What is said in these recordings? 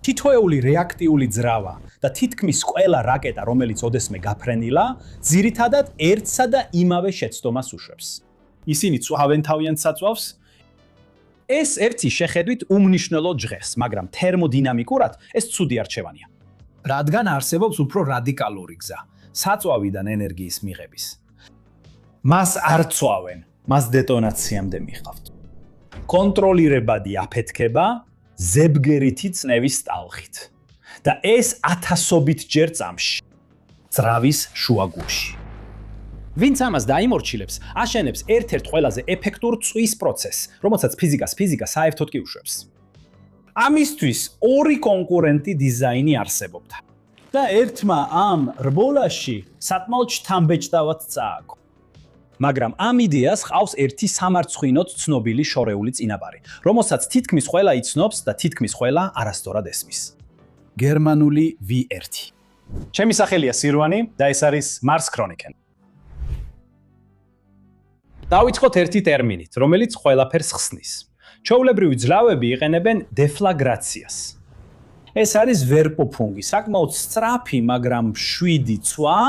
თითოეული რეაქტიული ძრავა და თითქმის ყველა რაკეტა, რომელიც ოდესმე გაფრენილა, ძირითადად ერთსა და იმავე შეცდომას უშვებს. ისინი წვავენ თავიანთ საწვავს. ეს ერთი შეხედვით უმნიშვნელო ჟღერს, მაგრამ თერმოდინამიკურად ეს ცუდი არჩევანია. რადგან არსებობს უფრო რადიკალური გზა, საწვავიდან ენერგიის მიღების. მას არ წვავენ, მას დეტონაციამდე მიყავთ. კონტროლირებადი აფეთქება ზებგერითი წნევის ტალღით. და ეს ათასობით ჯერ წამში. ძრავის შუაგულში. ვინც ამას დაიმორჩილებს, აშენებს ერთ-ერთ ყველაზე ეფექტურ წვის პროცესს, რომელსაც ფიზიკა საერთოდ კი უშვებს. ამისთვის ორი კონკურენტი დიზაინი არსებობდა. და ერთმა ამ რბოლაში საკმაოდ შთამბეჭდავად წააგო. მაგრამ ამ იდეას ყავს ერთი სამარცხვინოდ ცნობილი შორეული წინაპარი, რომელსაც თითქმის ყველა იცნობს და თითქმის ყველა არასწორად ესმის. გერმანული V1. ჩემი სახელია სირვანი და ეს არის Mars Chronicle. დავიწყოთ ერთი ტერმინით, რომელიც ყველაფერს ხსნის. ჩვეულებრივი ძრავები იყენებენ დეფლაგრაციას. ეს არის ვერპოფუნგი, საკმაოდ სწრაფი, მაგრამ შვიდი წვა,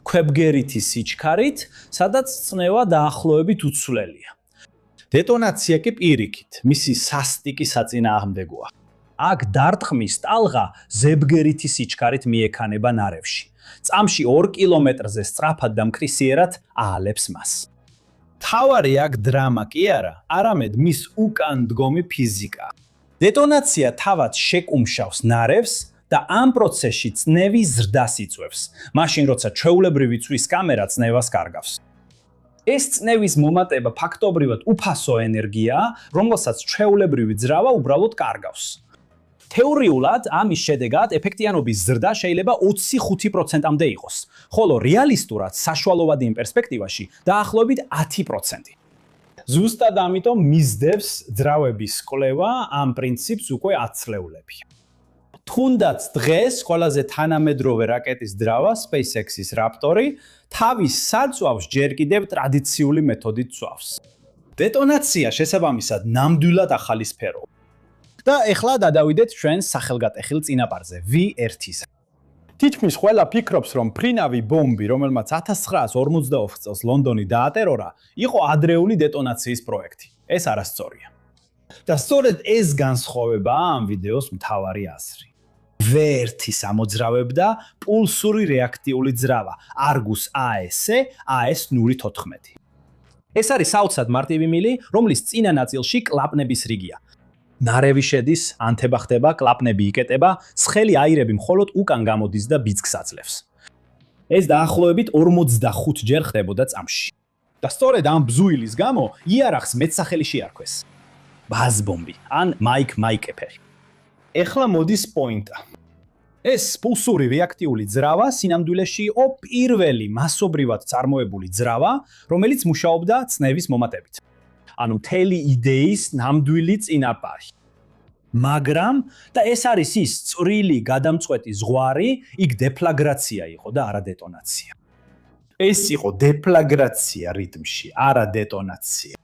ქვებგერითი სიჩქარით, სადაც წნევა დაახლოებით უცვლელია. დეტონაცია კი პირიქით, მისი სასტიკი საწინააღმდეგოა. აქ დარტყმის ტალღა ზებგერითი სიჩქარით მიექანება ნარევში. წამში 2 კილომეტრზე სწრაფად და მკრისიერად აალებს მას. თავარი აქ დრამა კი არა, არამედ მის უკან დგომი ფიზიკა. დეტონაცია თავად შეკუმშავს ნარევს და ამ პროცესში წნევის ზრდას იწვევს, მაშინ როცა ჩვეულებრივი წვის კამერა წნევას კარგავს. ეს წნევის მომატება ფაქტობრივად უფასო ენერგიაა, რომელსაც ჩვეულებრივი ძრავა უბრალოდ კარგავს. თეორიულად ამის შედეგად ეფექტიანობის ზრდა შეიძლება 25%-მდე იყოს, ხოლო რეალისტურად საშუალოვადიან პერსპექტივაში დაახლოებით 10%. ზუსტად ამიტომ მისდევს ძრავების კვლევა ამ პრინციპს უკვე ათწლეულები. თუნდაც დღეს ყველაზე თანამედროვე რაკეტის ძრავა SpaceX-ის Raptor-ი თავის საწვავს ჯერ კიდევ ტრადიციული მეთოდით წვავს. დეტონაცია შესაბამისად ნამდვილად ახალი სფეროა. და ეხლა გადავიდეთ ჩვენს სახელგატეხილ წინაპარზე V1-ზე. თითქმის ყველა ფიქრობს, რომ ფრინავი ბომბი, რომელმაც 1942 წელს ლონდონი დაატერორა, იყო ადრეული დეტონაციის პროექტი. ეს არასწორია. და სწორედ ეს განსხვავებაა ამ ვიდეოს მთავარი აზრი. V1 ამოძრავებდა პულსური რეაქტიული ძრავა, Argus AS-ე AS-014. ეს არის საოცრად მარტივი მილი, რომლის წინა ნაწილში კლაპნების რიგია. ნარევი შედის, ანთება ხდება, კლაპნები იკეტება, ცხელი აირები მხოლოდ უკან გამოდის და ბიძგს აძლევს. ეს დაახლოებით 45 ჯერ ხდებოდა წამში. და სწორედ ამ ბზუილის გამო იარაღს მეტსახელი შეარქვეს. ბაზბომბი ან მაიკეფერი. ეხლა მოდის პოინტა. ეს პულსური რეაქტიული ძრავა სინამდვილეში იყო პირველი მასობრივად წარმოებული ძრავა, რომელიც მუშაობდა წნევის მომატებით. ანუ მთელი იდეის ნამდვილი წინაპარი. მაგრამ და ეს არის ის წვრილი გადამწყვეტი ზღვარი, იქ დეფლაგრაცია იყო და არა დეტონაცია. ეს იყო დეფლაგრაცია რიტმში, არა დეტონაცია.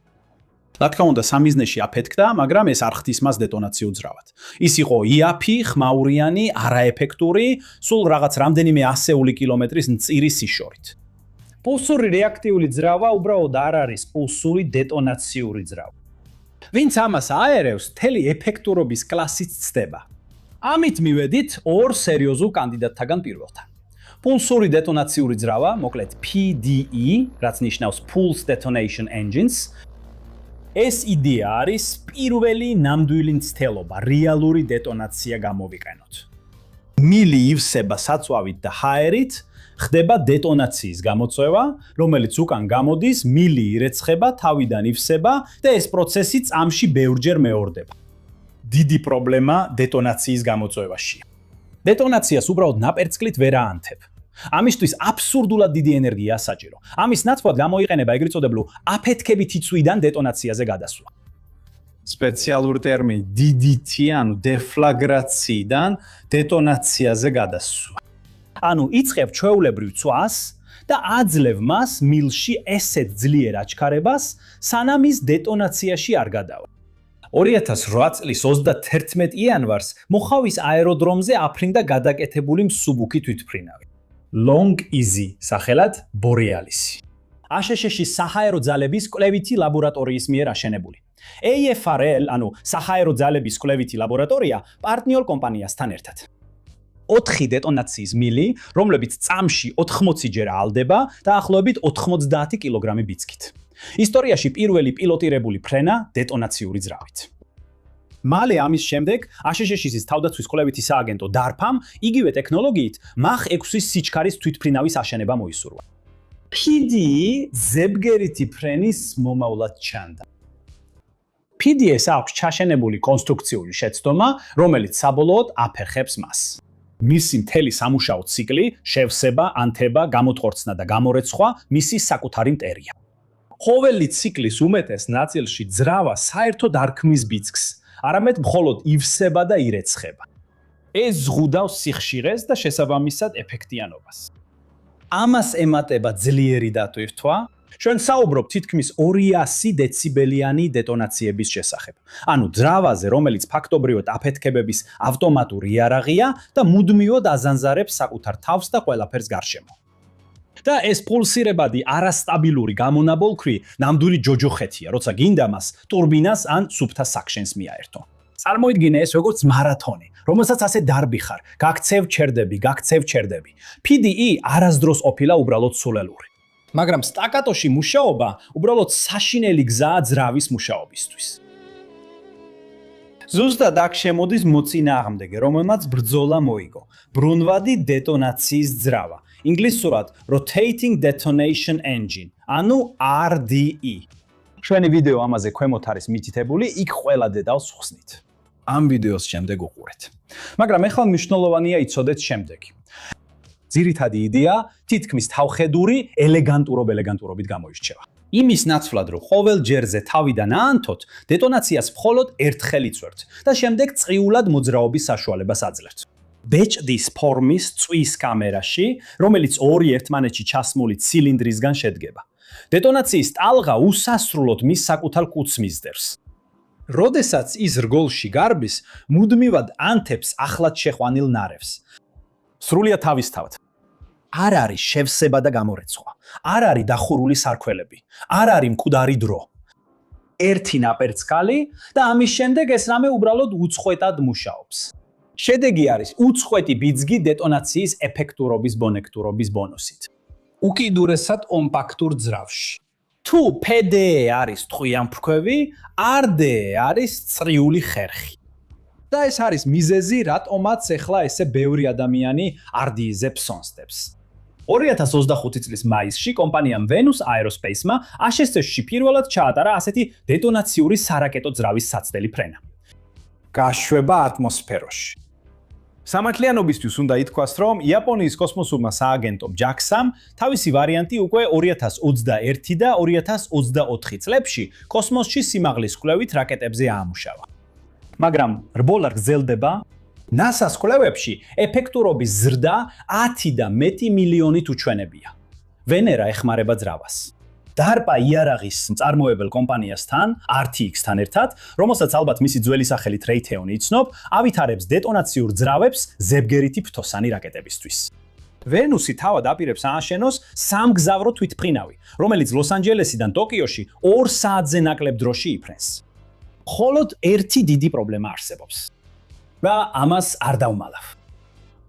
რა თქმა უნდა, სამიზნეში აფეთქდა, მაგრამ ეს არ ხდის მას დეტონაციურ ძრავად. ის იყო იაფი, ხმაურიანი, არაეფექტური, სულ რაღაც რამდენიმე ასეული კილომეტრის მწირი სიშორით. პულსური რეაქტიული ძრავა უბრალოდ არ არის პულსური დეტონაციური ძრავა. ვინც ამას აერევს, მთელი ეფექტურობის კლასით ცდება. ამით მივედით ორ სერიოზულ კანდიდატთაგან პირველთან. პულსური დეტონაციური ძრავა, მოკლედ PDE, რაც ნიშნავს Pulse Detonation Engines. ეს იდეა არის პირველი ნამდვილი მცდელობა, რეალური დეტონაცია გამოვიყენოთ. მილი ივსება საწვავით და ჰაერით, ხდება დეტონაციის გამოწვევა, რომელიც უკან გამოდის, მილი ირეცხება, თავიდან ივსება და ეს პროცესი წამში ბევრჯერ მეორდება. დიდი პრობლემა დეტონაციის გამოწვევაშია. დეტონაციას უბრალოდ ნაპერწკლით ვერ აანთებ. ამისთვის აბსურდულად დიდი ენერგიაა საჭირო. ამის ნაცვლად გამოიყენება ეგრეთ წოდებულ აფეთქებითი წვიდან დეტონაციაზე გადასვლა. სპეციალური ტერმინი DDT, ანუ დეფლაგრაციიდან დეტონაციაზე გადასვლა. ანუ იწყებ ჩვეულებრივ წვას და აძლევ მას მილში ესეთ ძლიერ აჩქარებას, სანამ ის დეტონაციაში არ გადავა. 2008 წლის 31 იანვარს მოხავის აეროდრომზე აფრინდა გადაკეთებული მსუბუქი თვითმფრინავი. Long Easy სახელად Borealis. ASHS-ის საჰაერო ძალების კვლევითი ლაბორატორიის მიერ აშენებული. AFRL, ანუ საჰაერო ძალების კვლევითი ლაბორატორია, პარტნიორ კომპანიასთან ერთად. 4 დეტონაციის მილი, რომლებიც წამში 80-ჯერ ალდება დაახლოებით 90 კილოგრამი ბიძგით. ისტორიაში პირველი პილოტირებული ფრენა დეტონაციური ძრავით. მალე ამის შემდეგ ASHS-ის თავდაცვის კვლევითი სააგენტო DARPA-მ იგივე ტექნოლოგიით Mach 6-ის სიჩქარის თვითმფრინავის აშენება მოისურვა. PDE ზებგერითი ფრენის მომავლად ჩანდა. PDE-ს აქვს ჩაშენებული კონსტრუქციული შეცდომა, რომელიც საბოლოოდ აფერხებს მას. მისი მთელი სამუშაო ციკლი, შევსება, ანთება, გამოთხორცნა და გამორეცხვა მისი საკუთარი მტერია. ყოველი ციკლის უმეტეს ნაწილში ძრავა საერთოდ არ ქმნის ბიძგს, არამედ მხოლოდ ივსება და ირეცხება. ეს ზღუდავს სიხშირეს და შესაბამისად ეფექტიანობას. ამას ემატება ძლიერი დატვირთვა, ჩვენ საუბრობთ თითქმის 200 დეციბელიანი დეტონაციების შესახებ. ანუ ძრავაზე, რომელიც ფაქტობრივად აფეთქებების ავტომატური იარაღია და მუდმივად აზანზარებს საკუთარ თავს და ყველაფერს გარშემო. და ეს პულსირებადი არასტაბილური გამონაბოლქვი ნამდვილი ჯოჯოხეთია, როცა გინდა მას ტურბინას ან სუფთა საქშენს მიაერთო. წარმოიდგინე ეს როგორც მარათონი, რომელსაც ასე დარბი ხარ, გაქცევ ჩერდები. PDE არასდროს ყოფილა უბრალოდ სულელური. მაგრამ სტაკატოში მუშაობა უბრალოდ საშინელი გზაა ძრავის მუშაობისთვის. ზუსტად აქ შემოდის მოწინააღმდეგე, რომელმაც ბრძოლა მოიგო. ბრუნვადი დეტონაციის ძრავა. ინგლისურად Rotating Detonation Engine, ანუ RDE. ჩვენი ვიდეო ამაზე ქვემოთ არის მითითებული, იქ ყველა დეტალს ვხსნით. ამ ვიდეოს შემდეგ უყურეთ. მაგრამ ეხლა მნიშვნელოვანია იცოდეთ შემდეგი. ძირითადი იდეა თითქმის თავხედური ელეგანტურობით გამოირჩევა. იმის ნაცვლად, რომ ყოველ ჯერზე თავიდან აანთოთ, დეტონაციას მხოლოდ ერთხელ იცვერთ და შემდეგ წრიულად მოძრაობის საშუალებას აძლევთ. ბეჭდის ფორმის წვის კამერაში, რომელიც ორი ერთმანეთში ჩასმული ცილინდრისგან შედგება. დეტონაციის ტალღა უსასრულოდ მის საკუთარ კუც მისდევს. როდესაც ის რგოლში გარბის, მუდმივად ანთებს ახლად შეყვანილ ნარევს. სრულიად თავისთავად. არ არის შევსება და გამორეცხვა. არ არის დახურული სარქველები. არ არის მკვდარი დრო. ერთი ნაპერწკალი და ამის შემდეგ ეს რამე უბრალოდ უწყვეტად მუშაობს. შედეგი არის უწყვეტი ბიძგი დეტონაციის ეფექტურობის ბონექტურობის ბონუსით. უკიდურესად კომპაქტურ ძრავში. თუ PDE არის ტყვიამფრქვევი, RDE არის წრიული ხერხი. და ეს არის მიზეზი, რატომაც ეხლა ესე ბევრი ადამიანი RDE-ზე ფსონსდებს. 2025 წლის მაისში კომპანიამ Venus Aerospace-მა ASHS-ში პირველად ჩაატარა ასეთი დეტონაციური სარაკეტო ძრავის საცდელი ფრენა. გაშვება ატმოსფეროში. სამართლიანობისთვის უნდა ითქვას, რომ იაპონიის კოსმოსურმა სააგენტომ JAXA-მ თავისი ვარიანტი უკვე 2021 და 2024 წლებში კოსმოსში სიმაღლის კვლევით რაკეტებზე აამუშავა. მაგრამ რბოლა გრძელდება, NASA-ს კვლევებში ეფექტურობის ზრდა 10 და მეტი მილიონით უჩვენებია. ვენერა ეხმარება ძრავას. DARPA იარაღის მწარმოებელ კომპანიასთან, RTX-თან ერთად, რომელსაც ალბათ მისი ძველი სახელით Raytheon იცნობ, ავითარებს დეტონაციურ ძრავებს ზებგერითი ფთოსანი რაკეტებისთვის. ვენუსი თავად აპირებს ააშენოს სამგზავრო თვითმფრინავი, რომელიც ლოს-ანჯელესიდან ტოკიოში 2 საათზე ნაკლებ დროში იფრენს. მხოლოდ ერთი დიდი პრობლემა არსებობს. და ამას არ დავმალავ.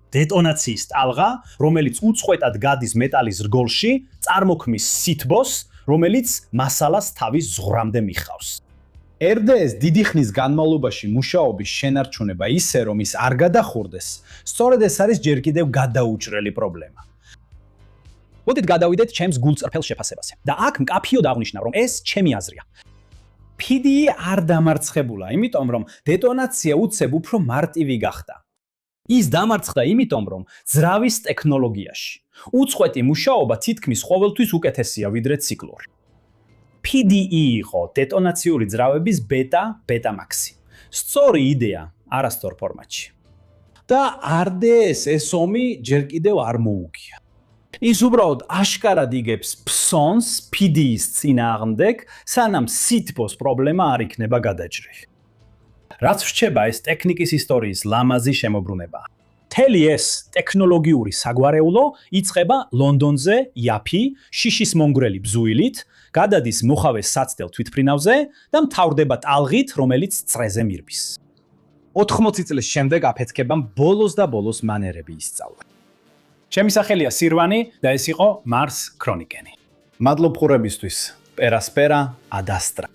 დეტონაციის ტალღა, რომელიც უწყვეტად გადის მეტალის რგოლში, წარმოქმნის სითბოს, რომელიც მასალას თავის ზღვრამდე მიხავს. RDE-ს დიდი ხნის განმავლობაში მუშაობის შენარჩუნება ისე, რომ ის არ გადახურდეს, სწორედ ეს არის ჯერ კიდევ გადაუჭრელი პრობლემა. მოდით გადავიდეთ ჩემს გულწრფელ შეფასებაზე. და აქ მკაფიოდ აღნიშნავ, რომ ეს ჩემი აზრია. PDE არ დამარცხებულა, იმიტომ რომ დეტონაცია უცებ უფრო მარტივი გახდა. ის დამარცხდა იმიტომ, რომ ძრავის ტექნოლოგიაში უწყვეტი მუშაობა თითქმის ყოველთვის უკეთესია ვიდრე ციკლური. PDE იყო დეტონაციური ძრავების ბეტა მაქსი. სწორი იდეა არასწორ ფორმატში. და RDE-ს ეს ომი ჯერ კიდევ არ მოუგია. ის უბრალოდ აშკარად იგებს ფსონს PDE-ს წინააღმდეგ, სანამ სითბოს პრობლემა არ იქნება გადაჭრილი. რაც რჩება ეს ტექნიკის ისტორიის ლამაზი შემოbrunებაა. მთელი ეს ტექნოლოგიური საგვარეულო იწყება ლონდონზე იაფი, შიშის მონგრელი ბზუილით, გადადის მუხავეს საცდელ თვითფრინავზე და მთავრდება ტალღით, რომელიც წრეზე მირბის. 80 წლის შემდეგ აფეთქებამ ბოლოს და ბოლოს მანერები ისწავლა. ჩემი სახელია სირვანი და ეს იყო მარს ქრონიკენი. მადლობ ყურებისთვის. პერასპერა ადასტრა.